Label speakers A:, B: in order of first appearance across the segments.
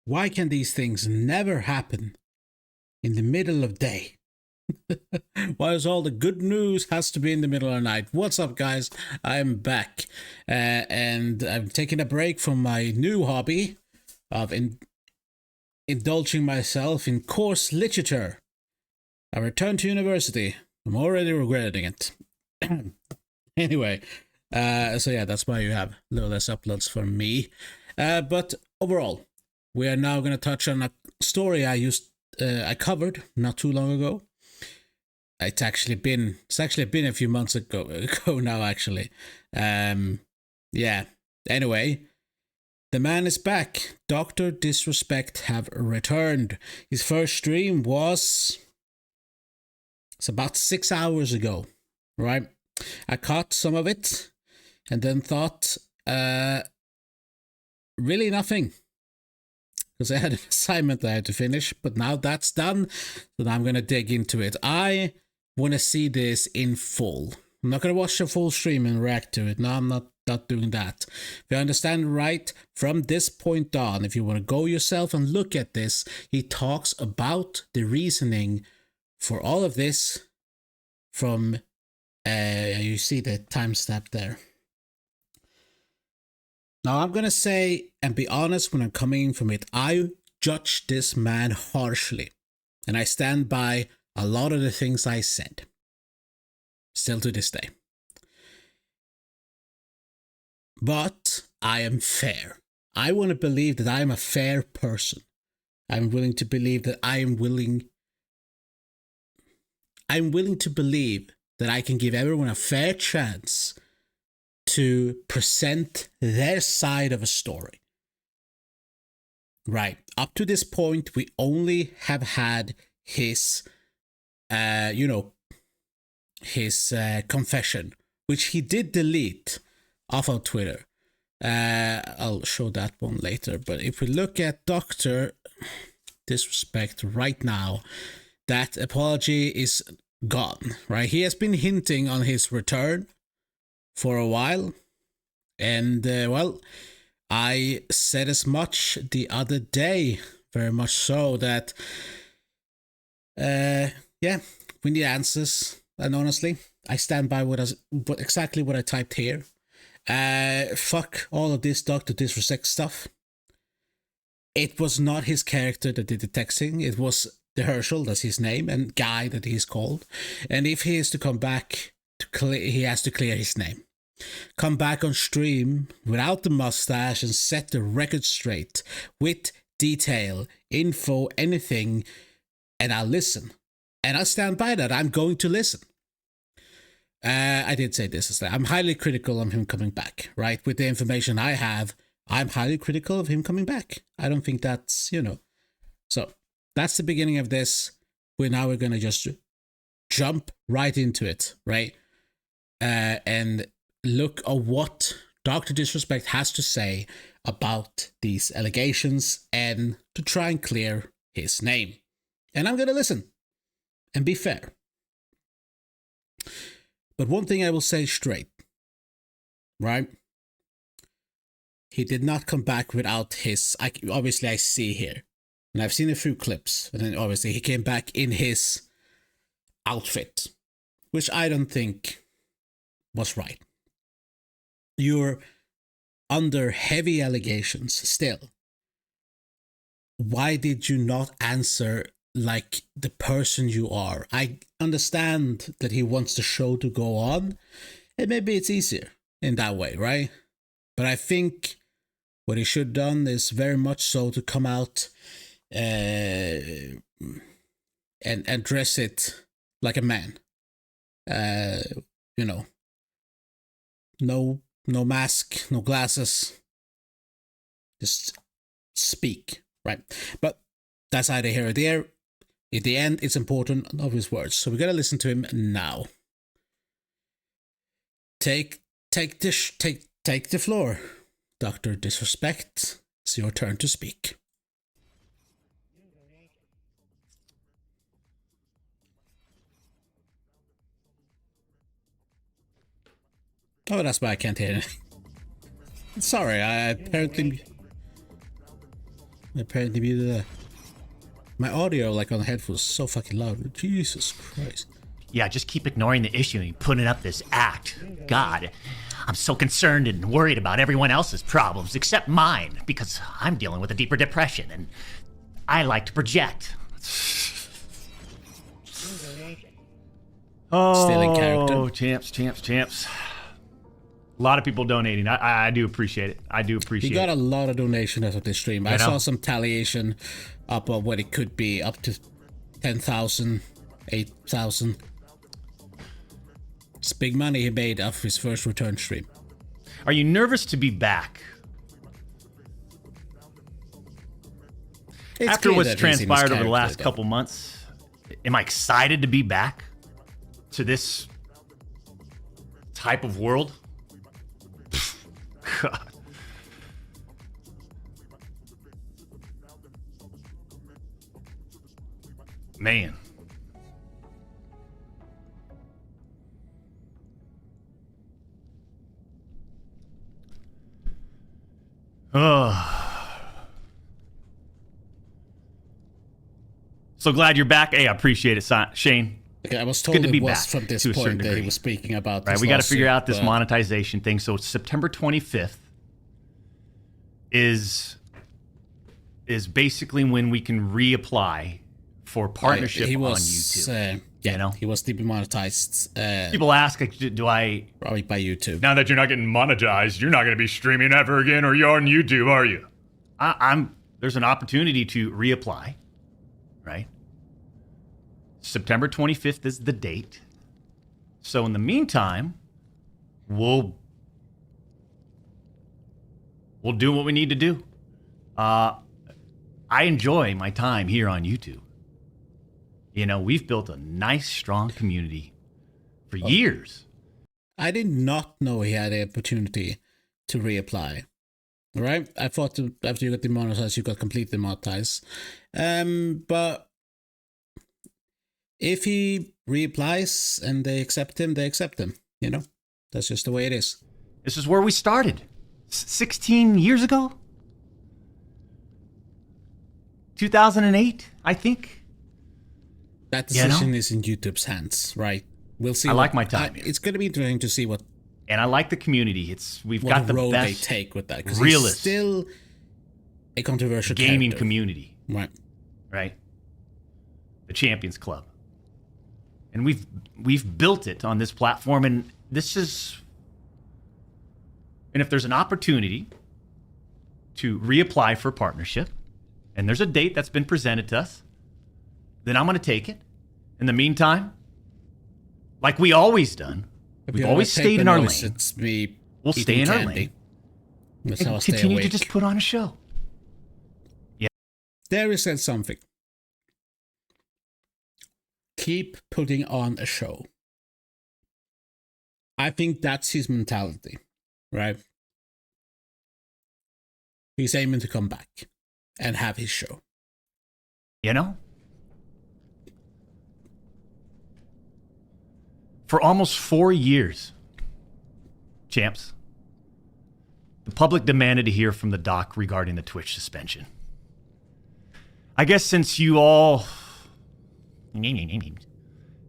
A: Why can these things never happen in the middle of day? Why is all the good news has to be in the middle of the night? What's up, guys? I'm back, and I'm taking a break from my new hobby of indulging myself in course literature. I returned to university. I'm already regretting it. Anyway, so yeah, that's why you have a little less uploads for me. But overall, we are now going to touch on a story I covered not too long ago. It's actually been a few months ago now, actually. Yeah. Anyway, the man is back. Dr. Disrespect have returned. His first stream was it's about 6 hours ago, right? I caught some of it and then thought, really nothing. Because I had an assignment I had to finish, but now that's done, so now I'm going to dig into it. I want to see this in full. I'm not going to watch the full stream and react to it. No, I'm not doing that. If you understand right, from this point on, if you want to go yourself and look at this, he talks about the reasoning for all of this from, you see the timestamp there. Now, I'm going to say and be honest when I'm coming from it. I judge this man harshly, and I stand by a lot of the things I said. Still to this day. But I am fair. I want to believe that I am a fair person. I'm willing to believe that I'm willing to believe that I can give everyone a fair chance to present their side of a story. Right. Up to this point, we only have had his, his confession, which he did delete off of Twitter. I'll show that one later. But if we look at Dr. Disrespect right now, that apology is gone, right? He has been hinting on his return for a while, and well, I said as much the other day, very much so, that yeah, we need answers. And honestly, I stand by exactly what I typed here. Fuck all of this Dr. Disrespect stuff. It was not his character that did the texting. It was the Herschel, that's his name, and Guy that he's called. And if he is to come back, he has to clear his name. Come back on stream without the mustache and set the record straight with detail, info, anything, and I'll listen. And I'll stand by that. I'm going to listen. I did say this. I'm highly critical of him coming back, right? With the information I have, I'm highly critical of him coming back. I don't think that's, So, that's the beginning of this. We're going to just jump right into it, right? And look at what Dr. Disrespect has to say about these allegations and to try and clear his name. And I'm going to listen and be fair. But one thing I will say straight, right? He did not come back without his, obviously I see here, and I've seen a few clips, and then obviously he came back in his outfit, which I don't think was right. You're under heavy allegations still. Why did you not answer like the person you are? I understand that he wants the show to go on, and maybe it's easier in that way, right? But I think what he should have done is very much so to come out and address it like a man. No mask, no glasses. Just speak, right? But that's either here or there. At the end, it's important of his words. So we gotta listen to him now. Take the floor, Dr. Disrespect. It's your turn to speak. Oh, that's why I can't hear it. Sorry, I apparently... apparently muted that. My audio, like on the headphones, is so fucking loud. Jesus Christ.
B: Yeah, just keep ignoring the issue and putting up this act. God, I'm so concerned and worried about everyone else's problems except mine because I'm dealing with a deeper depression and I like to project.
A: Still in character.
B: Oh, champs. A lot of people donating. I do appreciate it. I do appreciate it.
A: He got a lot of donations after this stream. I saw some talliation up of what it could be, up to 10,000, 8,000. It's big money he made off his first return stream.
B: Are you nervous to be back?
A: It's
B: After what's transpired over the last couple months, am I excited to be back to this type of world? God. Man. So glad you're back. Hey, I appreciate it, Shane.
A: Okay, I was told
B: to be
A: it was
B: back
A: from this
B: to a certain
A: point that he
B: degree.
A: was speaking about.
B: Right, we got to figure out this monetization thing. So September 25th is basically when we can reapply for partnership
A: he was,
B: on YouTube. You know,
A: he was demonetized.
B: People ask, like, do I
A: probably by YouTube?
B: Now that you're not getting monetized, you're not going to be streaming ever again, or you're on YouTube, are you? There's an opportunity to reapply, right? September 25th is the date. So in the meantime, we'll do what we need to do. I enjoy my time here on YouTube. You know, we've built a nice, strong community for years.
A: I did not know he had the opportunity to reapply. All right? I thought after you got demonetized, you got completely demonetized. But if he reapplies and they accept him, they accept him. You know? That's just the way it is.
B: This is where we started. 16 years ago? 2008, I think.
A: That decision is in YouTube's hands, right? We'll see.
B: I like my time.
A: It's going to be interesting to see what.
B: And I like the community. We've got the
A: road
B: best
A: they take with that, because
B: realist
A: he's still a controversial
B: gaming
A: character.
B: Community,
A: right?
B: The Champions Club, and we've built it on this platform, and if there's an opportunity to reapply for partnership, and there's a date that's been presented to us, then I'm going to take it. In the meantime, like we always done, we've always stayed in our lane.
A: It's me.
B: We'll stay in our lane.
A: That's how I
B: And
A: stay
B: continue to
A: awake.
B: just put on a show. Yeah.
A: Derry said something. Keep putting on a show. I think that's his mentality, right? He's aiming to come back and have his show.
B: You know? For almost 4 years, champs, the public demanded to hear from the doc regarding the Twitch suspension. I guess since you all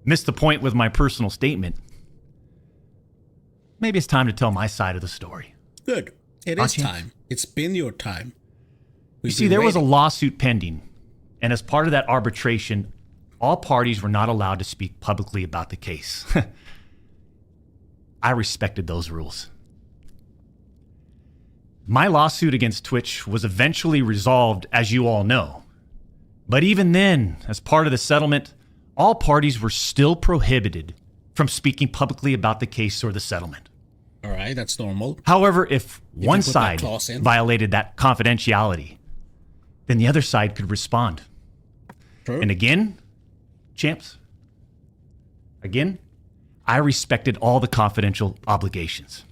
B: missed the point with my personal statement, maybe it's time to tell my side of the story.
A: Good. It is time. It's been your time.
B: You see, there was a lawsuit pending, and as part of that arbitration, all parties were not allowed to speak publicly about the case. I respected those rules. My lawsuit against Twitch was eventually resolved, as you all know. But even then, as part of the settlement, all parties were still prohibited from speaking publicly about the case or the settlement.
A: All right, that's normal.
B: However, if one
A: put that
B: side
A: clause in.
B: violated that confidentiality, then the other side could respond.
A: True.
B: And again, champs, I respected all the confidential obligations.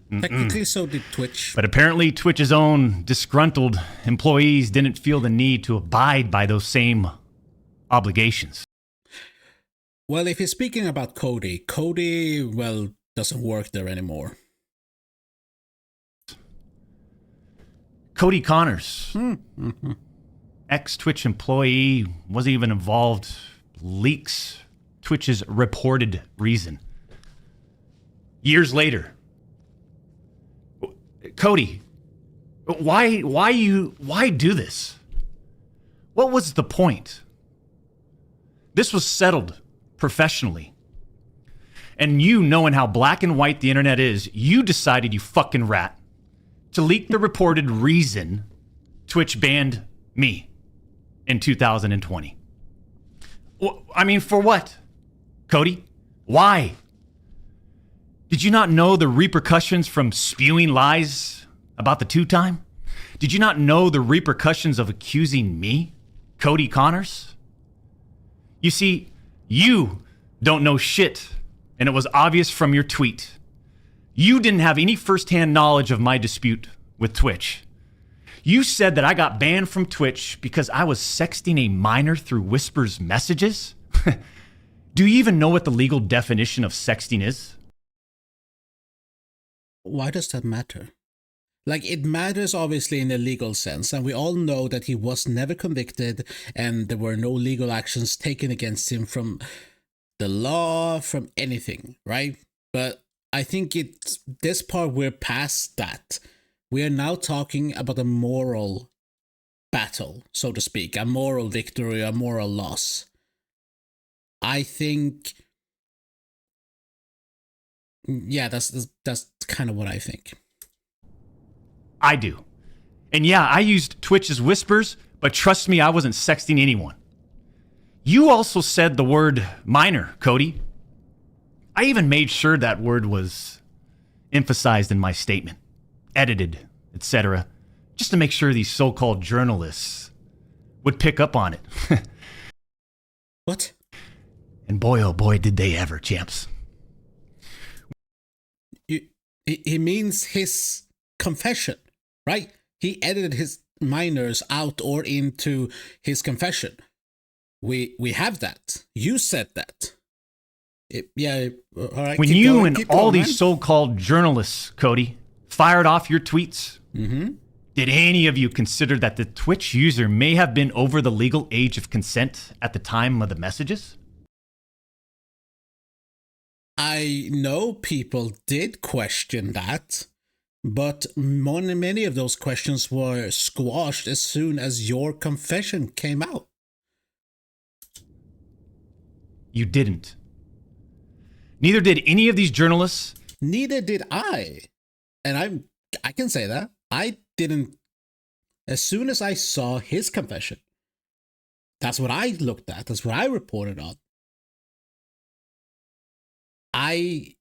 A: Technically, so did Twitch.
B: But apparently, Twitch's own disgruntled employees didn't feel the need to abide by those same obligations.
A: Well, if you're speaking about Cody, well, doesn't work there anymore.
B: Cody Connors, ex-Twitch employee, wasn't even involved, leaks Twitch's reported reason. Years later, Cody, why do this? What was the point? This was settled professionally. And you, knowing how black and white the internet is, you decided, you fucking rat, to leak the reported reason Twitch banned me in 2020. I mean, for what? Cody, why? Did you not know the repercussions from spewing lies about the two-time? Did you not know the repercussions of accusing me, Cody Connors? You see, you don't know shit, and it was obvious from your tweet. You didn't have any firsthand knowledge of my dispute with Twitch. You said that I got banned from Twitch because I was sexting a minor through Whisper's messages? Do you even know what the legal definition of sexting is?
A: Why does that matter? Like, it matters obviously in a legal sense, and we all know that he was never convicted and there were no legal actions taken against him from the law, from anything, right? But I think it's this part, we're past that. We are now talking about a moral battle, so to speak, a moral victory, a moral loss. I think, yeah, that's kind of what I think.
B: I do. And yeah, I used Twitch's whispers, but trust me, I wasn't sexting anyone. You also said the word minor, Cody. I even made sure that word was emphasized in my statement, edited, etc., just to make sure these so-called journalists would pick up on it.
A: What?
B: And boy, oh boy, did they ever, champs.
A: He means his confession, right? He edited his minors out or into his confession. We have that. You said that. Yeah, all right.
B: When you and all these so-called journalists, Cody, fired off your tweets, did any of you consider that the Twitch user may have been over the legal age of consent at the time of the messages?
A: I know people did question that, but many of those questions were squashed as soon as your confession came out.
B: You didn't. Neither did any of these journalists.
A: Neither did I. And I can say that. I didn't. As soon as I saw his confession, that's what I looked at. That's what I reported on. I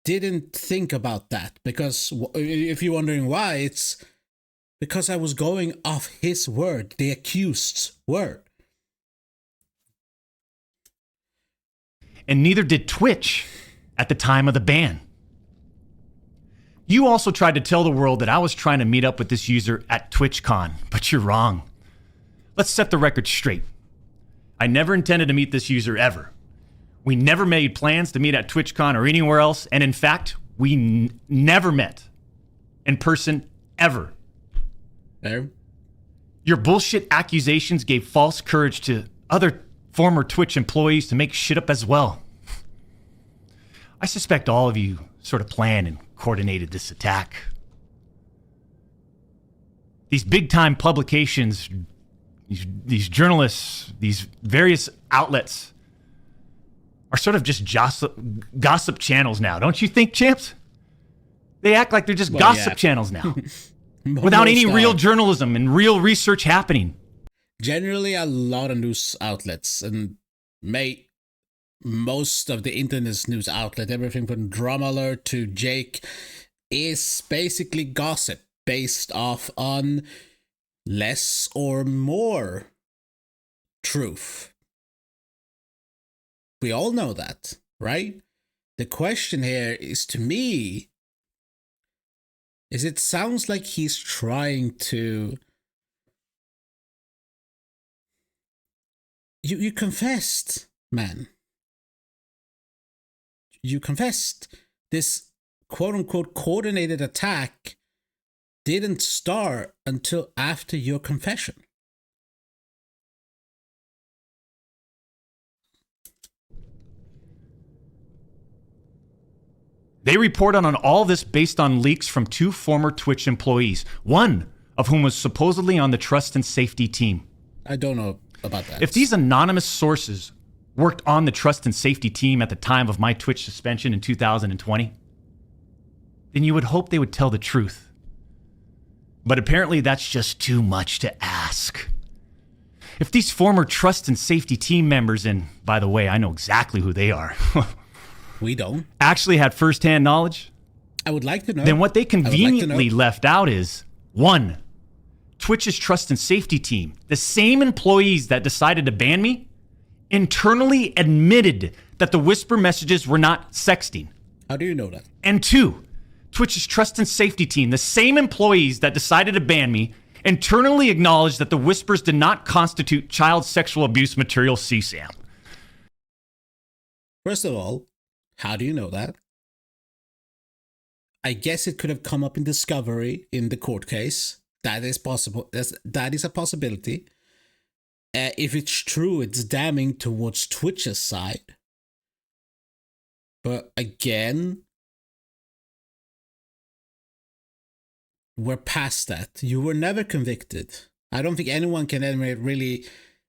A: didn't think about that because if you're wondering why, it's because I was going off his word, the accused's word.
B: And neither did Twitch at the time of the ban. You also tried to tell the world that I was trying to meet up with this user at TwitchCon, but you're wrong. Let's set the record straight. I never intended to meet this user ever. We never made plans to meet at TwitchCon or anywhere else, and in fact, we never met in person ever.
A: There.
B: Your bullshit accusations gave false courage to other former Twitch employees to make shit up as well. I suspect all of you sort of planned and coordinated this attack. These big-time publications, these journalists, these various outlets are sort of just gossip channels now, don't you think, champs? They act like they're just gossip channels now, without any real journalism and real research happening.
A: Generally, a lot of news outlets, and most of the internet's news outlet, everything from Drum Alert to Jake, is basically gossip based off on less or more truth. We all know that, right? The question here is, to me, is it sounds like he's trying to... You confessed, man. You confessed this quote-unquote coordinated attack didn't start until after your confession.
B: They reported on all this based on leaks from 2 former Twitch employees, one of whom was supposedly on the trust and safety team.
A: I don't know about that.
B: If these anonymous sources worked on the trust and safety team at the time of my Twitch suspension in 2020, then you would hope they would tell the truth. But apparently that's just too much to ask. If these former trust and safety team members, and by the way, I know exactly who they are,
A: we don't
B: actually had firsthand knowledge,
A: I would like to know.
B: then what they conveniently
A: like
B: left out is, 1, Twitch's trust and safety team, the same employees that decided to ban me, internally admitted that the whisper messages were not sexting.
A: How do you know that?
B: And 2, Twitch's trust and safety team, the same employees that decided to ban me, internally acknowledged that the whispers did not constitute child sexual abuse material CSAM.
A: First of all, how do you know that? I guess it could have come up in discovery in the court case. That is possible. That is a possibility. If it's true, it's damning towards Twitch's side. But again, we're past that. You were never convicted. I don't think anyone can ever really...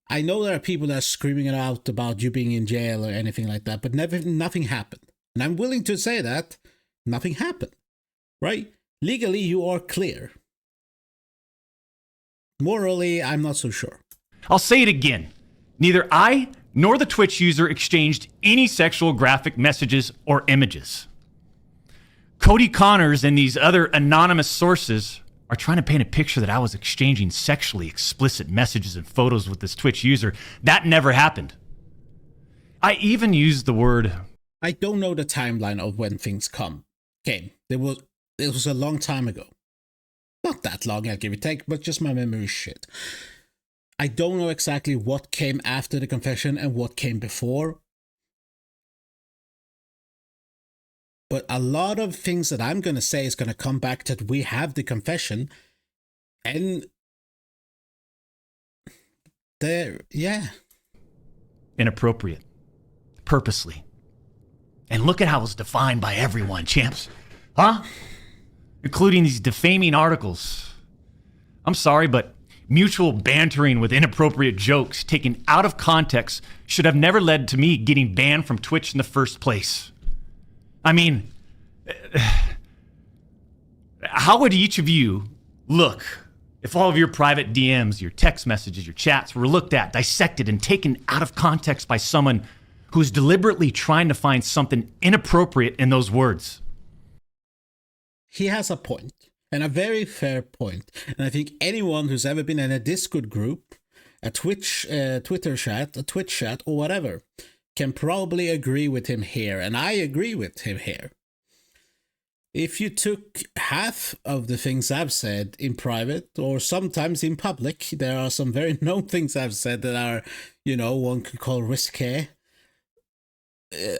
A: I know there are people that are screaming it out about you being in jail or anything like that, but nothing happened. And I'm willing to say that nothing happened, right? Legally, you are clear. Morally, I'm not so sure.
B: I'll say it again. Neither I nor the Twitch user exchanged any sexual graphic messages or images. Cody Connors and these other anonymous sources are trying to paint a picture that I was exchanging sexually explicit messages and photos with this Twitch user. That never happened. I even used the word...
A: I don't know the timeline of when things came. It was a long time ago. Not that long, I'll give it take, but just my memory shit. I don't know exactly what came after the confession and what came before. But a lot of things that I'm going to say is going to come back that we have the confession. And there, yeah.
B: Inappropriate. Purposely. And look at how it's defined by everyone, champs. Huh? Including these defaming articles. I'm sorry, but mutual bantering with inappropriate jokes taken out of context should have never led to me getting banned from Twitch in the first place. I mean, how would each of you look if all of your private DMs, your text messages, your chats were looked at, dissected, and taken out of context by someone who's deliberately trying to find something inappropriate in those words?
A: He has a point, and a very fair point. And I think anyone who's ever been in a Discord group, a Twitch, Twitter chat, a Twitch chat, or whatever, can probably agree with him here, and I agree with him here. If you took half of the things I've said in private, or sometimes in public, there are some very known things I've said that are, one could call risque.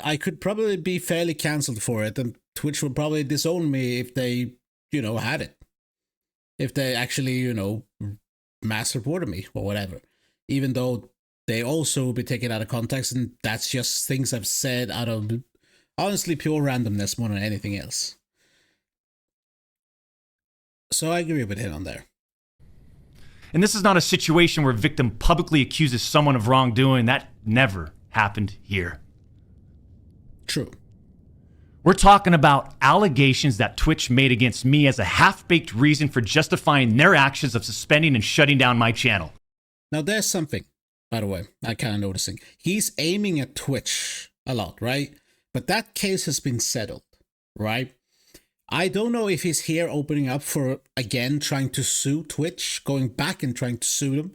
A: I could probably be fairly cancelled for it, and Twitch would probably disown me if they, had it. If they actually, mass reported me or whatever. Even though they also will be taken out of context, and that's just things I've said out of, honestly, pure randomness more than anything else. So I agree with him on there.
B: And this is not a situation where a victim publicly accuses someone of wrongdoing. That never happened here.
A: True.
B: We're talking about allegations that Twitch made against me as a half-baked reason for justifying their actions of suspending and shutting down my channel.
A: Now there's something, by the way, I kind of noticing. He's aiming at Twitch a lot, right? But that case has been settled, right? I don't know if he's here opening up for, again, trying to sue Twitch, going back and trying to sue them,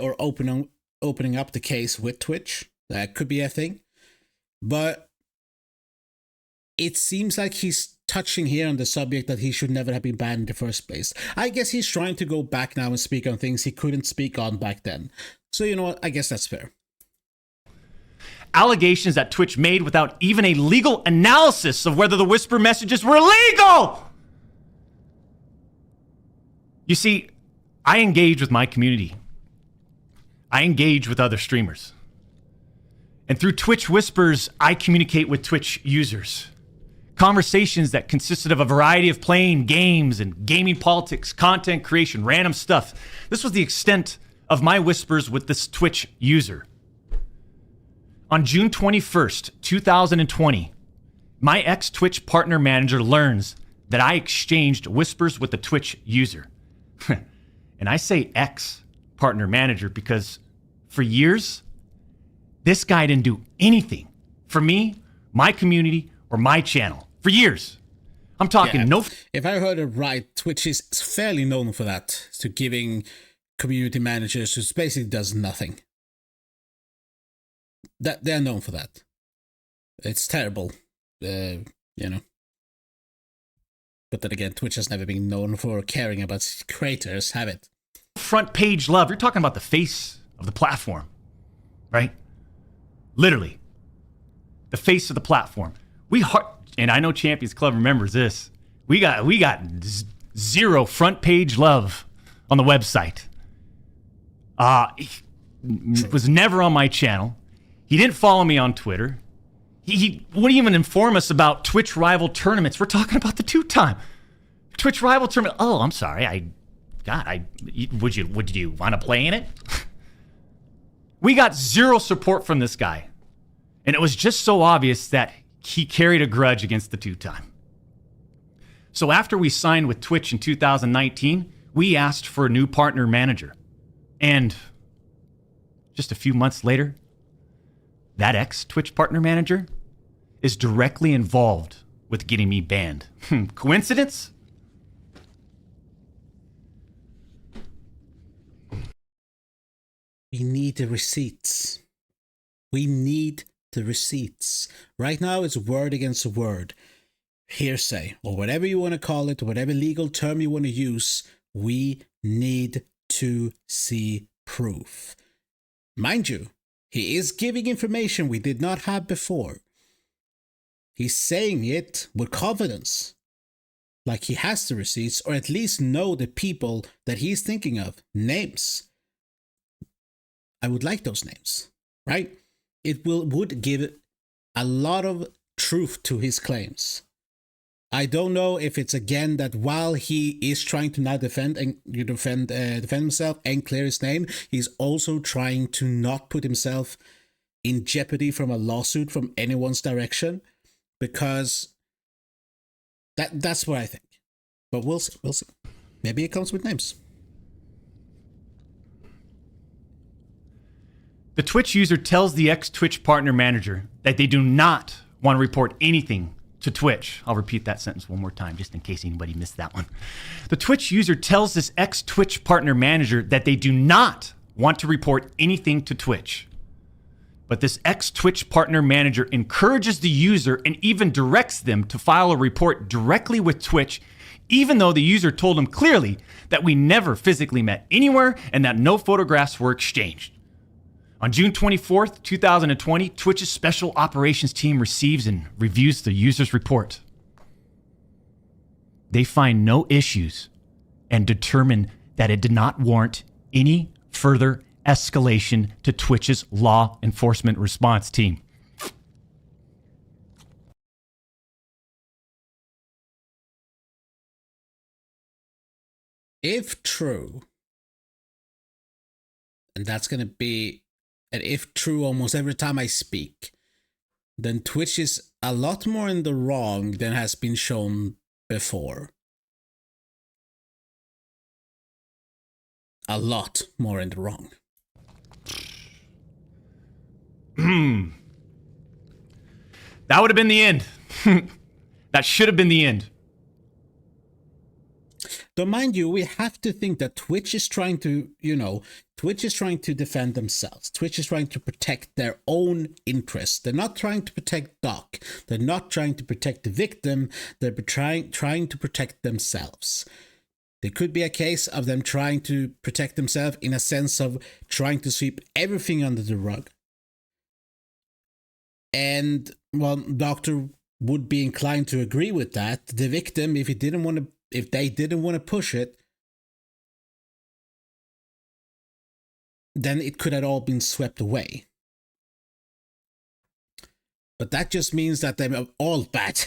A: or opening up the case with Twitch. That could be a thing. But it seems like he's touching here on the subject that he should never have been banned in the first place. I guess he's trying to go back now and speak on things he couldn't speak on back then. So you know what? I guess that's fair.
B: Allegations that Twitch made without even a legal analysis of whether the whisper messages were legal. You see, I engage with my community. I engage with other streamers. And through Twitch Whispers, I communicate with Twitch users. Conversations that consisted of a variety of playing games and gaming politics, content creation, random stuff. This was the extent of my whispers with this Twitch user. On June 21st, 2020, my ex-Twitch partner manager learns that I exchanged whispers with the Twitch user. And I say ex-partner manager because for years, this guy didn't do anything for me, my community, or my channel. For years. I'm talking no...
A: If I heard it right, Twitch is fairly known for that. To giving community managers who basically does nothing. That they're known for that. It's terrible. You know. But then again, Twitch has never been known for caring about creators, have it?
B: Front page love. You're talking about the face of the platform, right? Literally. The face of the platform. And I know Champions Club remembers this. We got zero front page love on the website. He was never on my channel. He didn't follow me on Twitter. He wouldn't even inform us about Twitch rival tournaments. We're talking about the two-time Twitch rival tournament. Oh, I'm sorry. Would you want to play in it? We got zero support from this guy. And it was just so obvious that he carried a grudge against the two-time. So after we signed with Twitch in 2019, we asked for a new partner manager. And just a few months later, that ex-Twitch partner manager is directly involved with getting me banned. Coincidence?
A: We need the receipts. We need the receipts. Right now it's word against word. Hearsay, or whatever you want to call it, whatever legal term you want to use, we need to see proof. Mind you, he is giving information we did not have before. He's saying it with confidence. Like he has the receipts, or at least know the people that he's thinking of. Names. I would like those names, right? It would give a lot of truth to his claims. I don't know if it's again that while he is trying to now defend himself and clear his name, he's also trying to not put himself in jeopardy from a lawsuit from anyone's direction, because that's what I think. But we'll see. We'll see. Maybe it comes with names.
B: The Twitch user tells the ex-Twitch partner manager that they do not want to report anything to Twitch. I'll repeat that sentence one more time just in case anybody missed that one. The Twitch user tells this ex-Twitch partner manager that they do not want to report anything to Twitch. But this ex-Twitch partner manager encourages the user and even directs them to file a report directly with Twitch, even though the user told him clearly that we never physically met anywhere and that no photographs were exchanged. On June 24th, 2020, Twitch's special operations team receives and reviews the user's report. They find no issues and determine that it did not warrant any further escalation to Twitch's law enforcement response team.
A: If true, and that's going to be an if true almost every time I speak, then Twitch is a lot more in the wrong than has been shown before. A lot more in the wrong.
B: That would have been the end. That should have been the end.
A: Though, mind you, we have to think that Twitch is trying to, Twitch is trying to defend themselves. Twitch is trying to protect their own interests. They're not trying to protect Doc. They're not trying to protect the victim. They're trying to protect themselves. There could be a case of them trying to protect themselves in a sense of trying to sweep everything under the rug. And, well, Doctor would be inclined to agree with that. The victim, if they didn't want to push it, then it could have all been swept away. But that just means that they're all bad.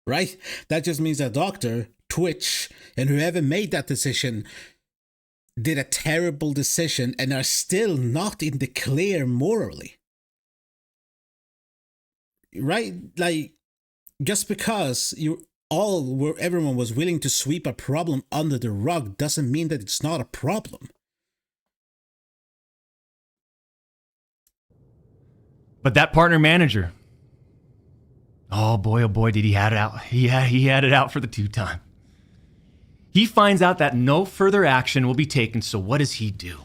A: Right? That just means that Doctor, Twitch, and whoever made that decision did a terrible decision and are still not in the clear morally. Right? Like, just because everyone was willing to sweep a problem under the rug doesn't mean that it's not a problem.
B: But that partner manager, oh boy, did he had it out. He had it out for the 2-time. He finds out that no further action will be taken, so what does he do?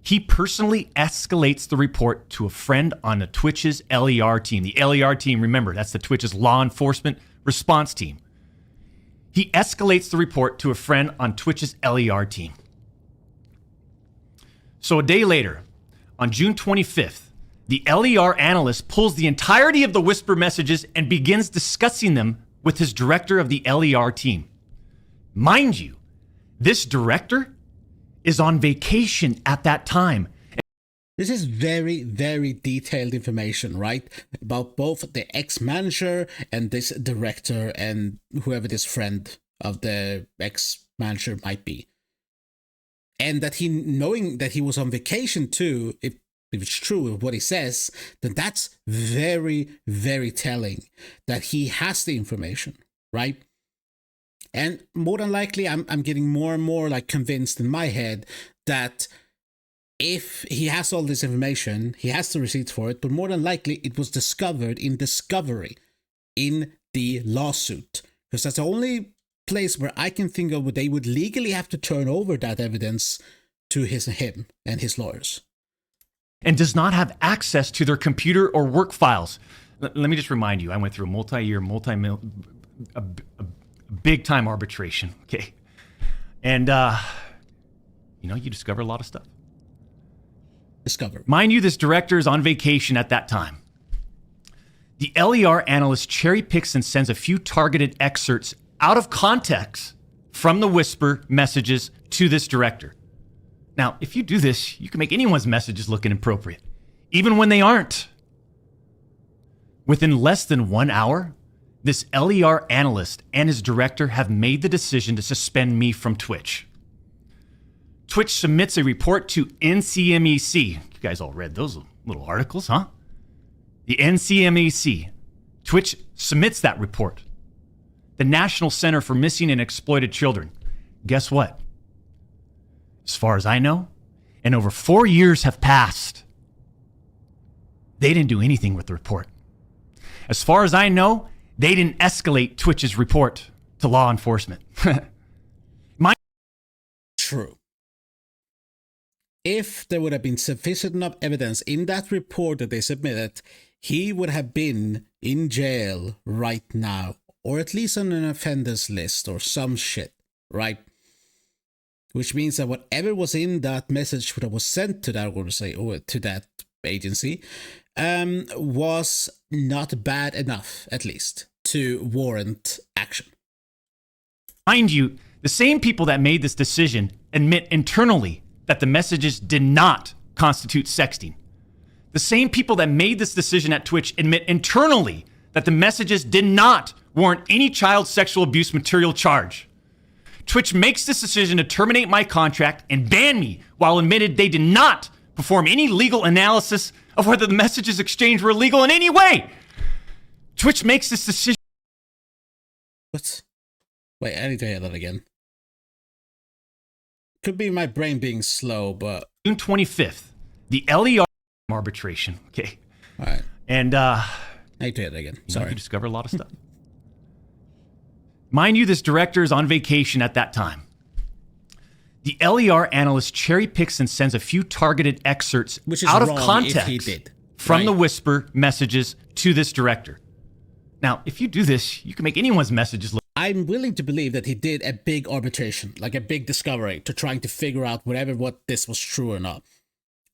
B: He personally escalates the report to a friend on the Twitch's LER team. The LER team, remember, that's the Twitch's law enforcement response team. He escalates the report to a friend on Twitch's LER team. So a day later, on June 25th, the LER analyst pulls the entirety of the Whisper messages and begins discussing them with his director of the LER team. Mind you, this director is on vacation at that time.
A: This is very, very detailed information, right? About both the ex-manager and this director and whoever this friend of the ex-manager might be. And that he, knowing that he was on vacation too, if it's true what he says, then that's very, very telling that he has the information, right? And more than likely, I'm getting more and more like convinced in my head that if he has all this information, he has the receipts for it, but more than likely it was discovered in discovery in the lawsuit. Because that's the only place where I can think of where they would legally have to turn over that evidence to him and his lawyers.
B: And does not have access to their computer or work files. Let me just remind you, I went through a multi-year, a big-time arbitration, okay? And, you discover a lot of stuff. Mind you, this director is on vacation at that time. The LER analyst cherry picks and sends a few targeted excerpts out of context from the Whisper messages to this director. Now, if you do this, you can make anyone's messages look inappropriate, even when they aren't. Within less than 1 hour, this LER analyst and his director have made the decision to suspend me from Twitch. Twitch submits a report to NCMEC. You guys all read those little articles, huh? The NCMEC. Twitch submits that report. The National Center for Missing and Exploited Children. Guess what? As far as I know, and over 4 years have passed, they didn't do anything with the report. As far as I know, they didn't escalate Twitch's report to law enforcement.
A: True. If there would have been sufficient enough evidence in that report that they submitted, he would have been in jail right now, or at least on an offenders list or some shit, right? Which means that whatever was in that message that was sent to that organization or to that agency was not bad enough, at least, to warrant action.
B: Mind you, the same people that made this decision admit internally that the messages did not constitute sexting. The same people that made this decision at Twitch admit internally that the messages did not warrant any child sexual abuse material charge. Twitch makes this decision to terminate my contract and ban me while admitted they did not perform any legal analysis of whether the messages exchanged were illegal in any way. Twitch makes this decision.
A: What? Wait, I need to hear that again. Could be my brain being slow, but...
B: June 25th, the LER arbitration. Okay.
A: All right.
B: And,
A: I need to hear that again. Sorry.
B: You discover a lot of stuff. Mind you, this director is on vacation at that time. The LER analyst cherry picks and sends a few targeted excerpts out of context from the Whisper messages to this director. Now, if you do this, you can make anyone's messages look...
A: I'm willing to believe that he did a big arbitration, like a big discovery, to trying to figure out what this was true or not.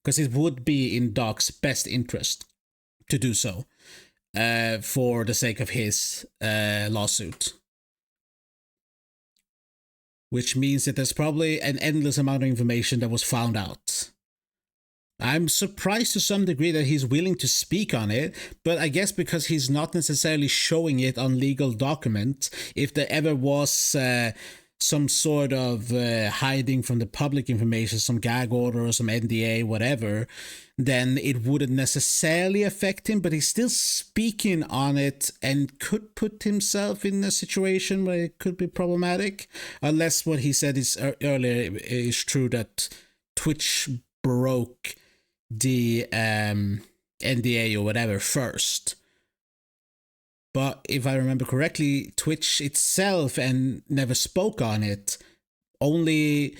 A: Because it would be in Doc's best interest to do so, for the sake of his lawsuit. which means that there's probably an endless amount of information that was found out. I'm surprised to some degree that he's willing to speak on it, but I guess because he's not necessarily showing it on legal documents, if there ever was some sort of hiding from the public information, some gag order or some NDA, whatever, then it wouldn't necessarily affect him, but he's still speaking on it and could put himself in a situation where it could be problematic, unless what he said is earlier is true, that Twitch broke the NDA or whatever first. But if I remember correctly, Twitch itself and never spoke on it. Only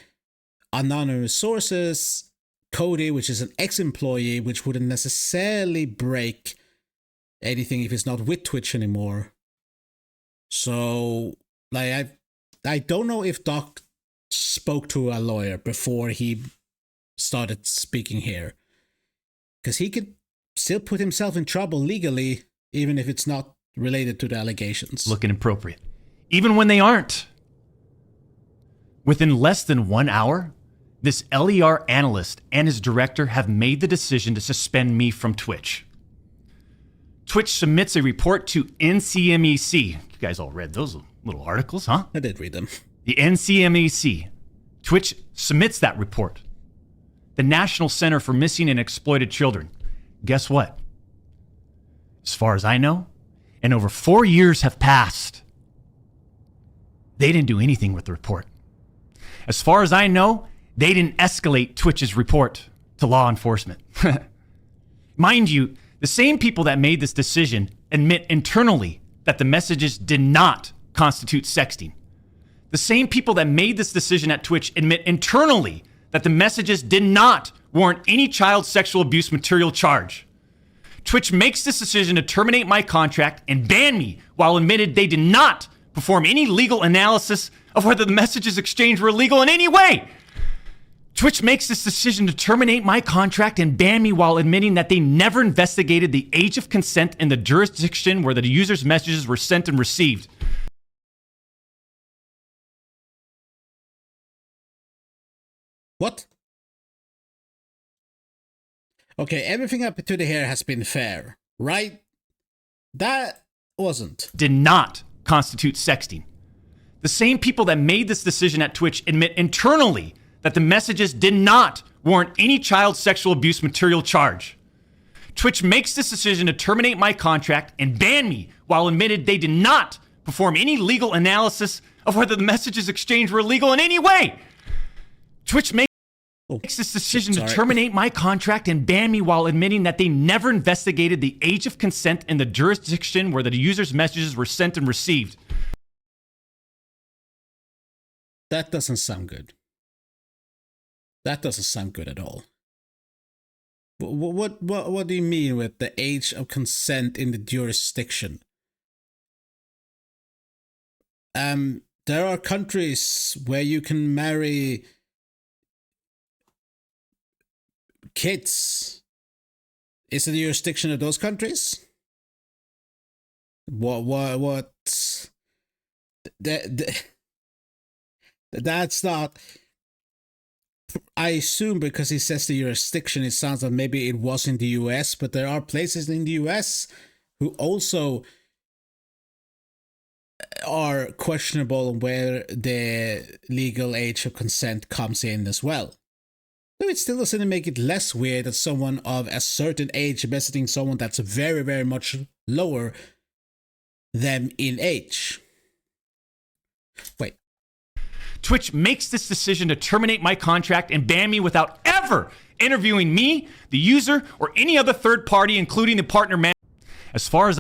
A: anonymous sources, Cody, which is an ex-employee, which wouldn't necessarily break anything if it's not with Twitch anymore. So, like, I don't know if Doc spoke to a lawyer before he started speaking here, because he could still put himself in trouble legally, even if it's not related to the allegations.
B: Looking appropriate, even when they aren't. Within less than 1 hour, this LER analyst and his director have made the decision to suspend me from Twitch. Twitch submits a report to NCMEC. You guys all read those little articles, huh?
A: I did read them.
B: The NCMEC. Twitch submits that report. The National Center for Missing and Exploited Children. Guess what? As far as I know, and over 4 years have passed, they didn't do anything with the report. As far as I know, they didn't escalate Twitch's report to law enforcement. Mind you, the same people that made this decision admit internally that the messages did not constitute sexting. The same people that made this decision at Twitch admit internally that the messages did not warrant any child sexual abuse material charge. Twitch makes this decision to terminate my contract and ban me while admitted they did not perform any legal analysis of whether the messages exchanged were illegal in any way. Twitch makes this decision to terminate my contract and ban me while admitting that they never investigated the age of consent in the jurisdiction where the user's messages were sent and received.
A: What? Okay, everything up to here has been fair, right? That wasn't.
B: Did not constitute sexting. The same people that made this decision at Twitch admit internally that the messages did not warrant any child sexual abuse material charge. Twitch makes this decision to terminate my contract and ban me while admitted they did not perform any legal analysis of whether the messages exchanged were illegal in any way. Twitch makes this decision to terminate my contract and ban me while admitting that they never investigated the age of consent in the jurisdiction where the user's messages were sent and received.
A: That doesn't sound good. That doesn't sound good at all. What do you mean with the age of consent in the jurisdiction? There are countries where you can marry kids. Is it the jurisdiction of those countries? What? That's not. I assume because he says the jurisdiction, it sounds like maybe it was in the US, but there are places in the US who also are questionable where the legal age of consent comes in as well. So it still doesn't make it less weird that someone of a certain age messaging someone that's very, very much lower than in age. Wait.
B: Twitch makes this decision to terminate my contract and ban me without ever interviewing me, the user, or any other third party, including the partner man. As far as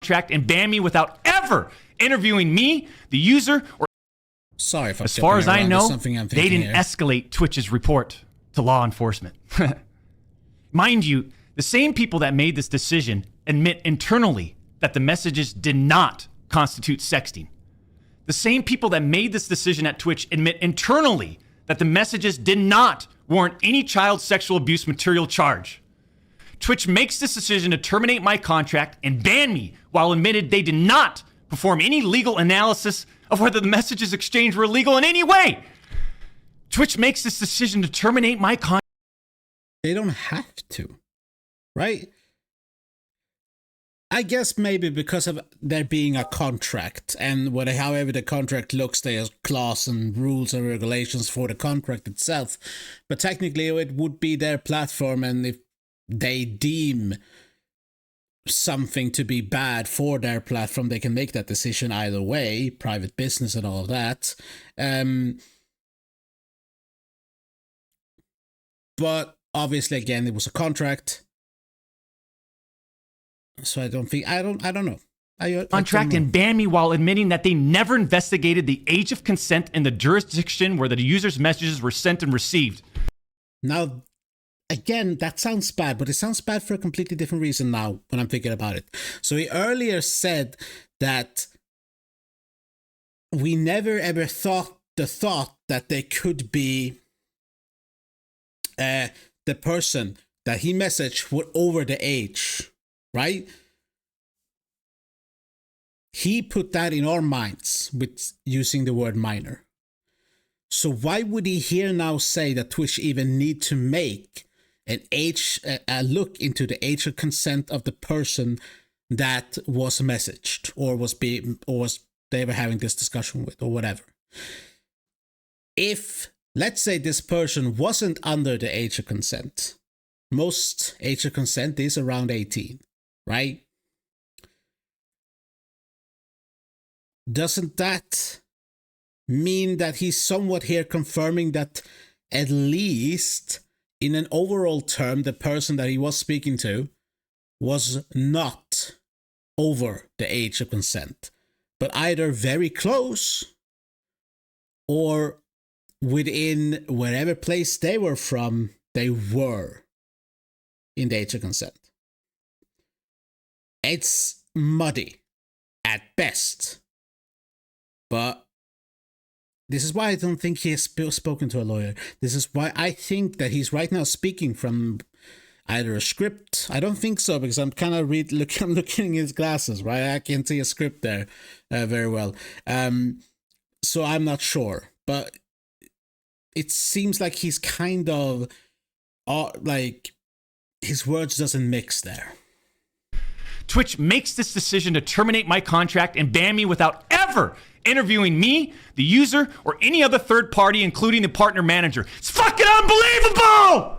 B: contract and ban me without ever interviewing me, the user, or
A: sorry if I'm
B: as far as I know, they didn't
A: here.
B: escalate Twitch's report to law enforcement. Mind you, the same people that made this decision admit internally that the messages did not constitute sexting. The same people that made this decision at Twitch admit internally that the messages did not warrant any child sexual abuse material charge. Twitch makes this decision to terminate my contract and ban me while admitted they did not perform any legal analysis of whether the messages exchanged were illegal in any way. Twitch makes this decision to terminate my contract.
A: They don't have to, right? I guess maybe because of there being a contract, and however the contract looks, there's clause and rules and regulations for the contract itself. But technically, it would be their platform, and if they deem something to be bad for their platform, they can make that decision either way, private business and all of that. But obviously, again, it was a contract. So I don't know.
B: Contract and ban me while admitting that they never investigated the age of consent in the jurisdiction where the user's messages were sent and received.
A: Now, again, that sounds bad, but it sounds bad for a completely different reason now when I'm thinking about it. So he earlier said that we never ever thought that they could be the person that he messaged were over the age, right? He put that in our minds with using the word minor. So why would he here now say that Twitch even need to make a look into the age of consent of the person that was messaged or was they were having this discussion with or whatever? If, let's say, this person wasn't under the age of consent, most age of consent is around 18, right? Doesn't that mean that he's somewhat here confirming that at least in an overall term, the person that he was speaking to was not over the age of consent, but either very close or within wherever place they were from, they were in the age of consent? It's muddy at best, but this is why I don't think he has spoken to a lawyer. This is why I think that he's right now speaking from either a script. I don't think so, because I'm kind of I'm looking in his glasses, right? I can see a script there very well. So I'm not sure, but it seems like he's kind of like his words doesn't mix there.
B: Twitch makes this decision to terminate my contract and ban me without ever interviewing me, the user, or any other third party, including the partner manager. It's fucking unbelievable!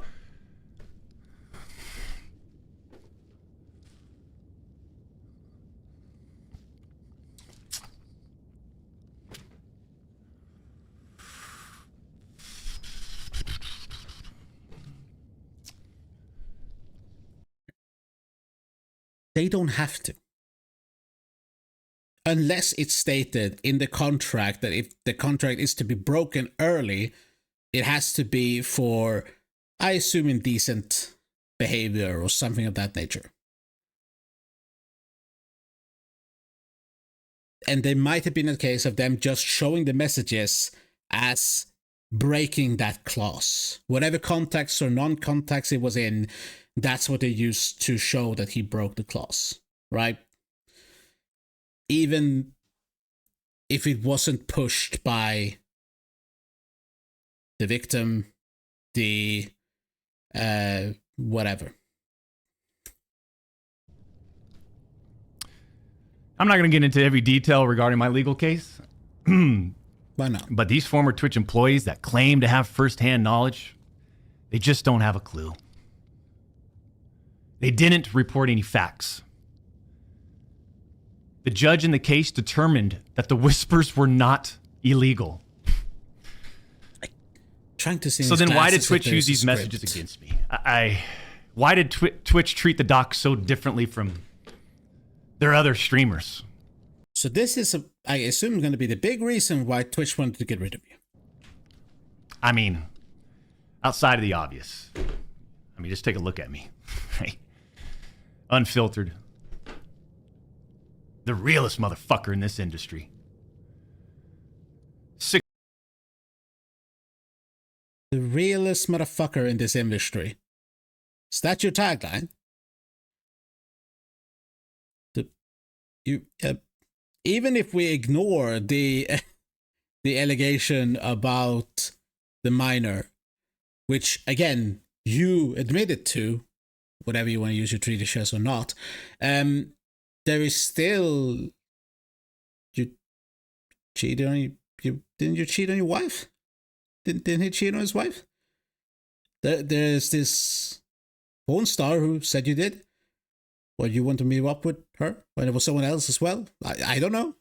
A: They don't have to. Unless it's stated in the contract that if the contract is to be broken early, it has to be for, I assume, indecent behavior or something of that nature. And there might have been a case of them just showing the messages as breaking that clause. Whatever context or non-context it was in, that's what they used to show that he broke the clause, right? Even if it wasn't pushed by the victim, the whatever.
B: I'm not going to get into every detail regarding my legal case.
A: Why not?
B: But these former Twitch employees that claim to have firsthand knowledge, they just don't have a clue. They didn't report any facts. The judge in the case determined that the whispers were not illegal.
A: Trying to see.
B: So then why did Twitch use these messages against me? Why did Twitch treat the doc so differently from their other streamers?
A: So this is, I assume, going to be the big reason why Twitch wanted to get rid of you.
B: I mean, outside of the obvious. I mean, just take a look at me. Right? Unfiltered. The realest motherfucker in this industry.
A: The realest motherfucker in this industry. Is that your tagline? even if we ignore the the allegation about the minor, which again you admitted to, whatever you want to use your treaty shares or not, there is still you cheated on you didn't you cheat on your wife? Didn't he cheat on his wife? There's this porn star who said you did. Well, you want to meet up with her when it was someone else as well? I don't know.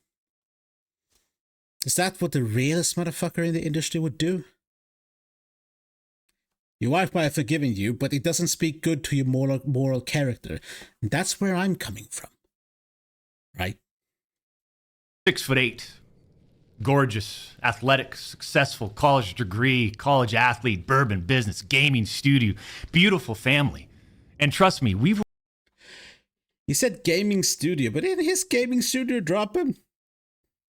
A: Is that what the realest motherfucker in the industry would do? Your wife might have forgiven you, but it doesn't speak good to your moral character. And that's where I'm coming from. Right?
B: 6'8", gorgeous, athletic, successful, college degree, college athlete, bourbon business, gaming studio, beautiful family. And trust me, we've...
A: He said gaming studio, but didn't his gaming studio drop him?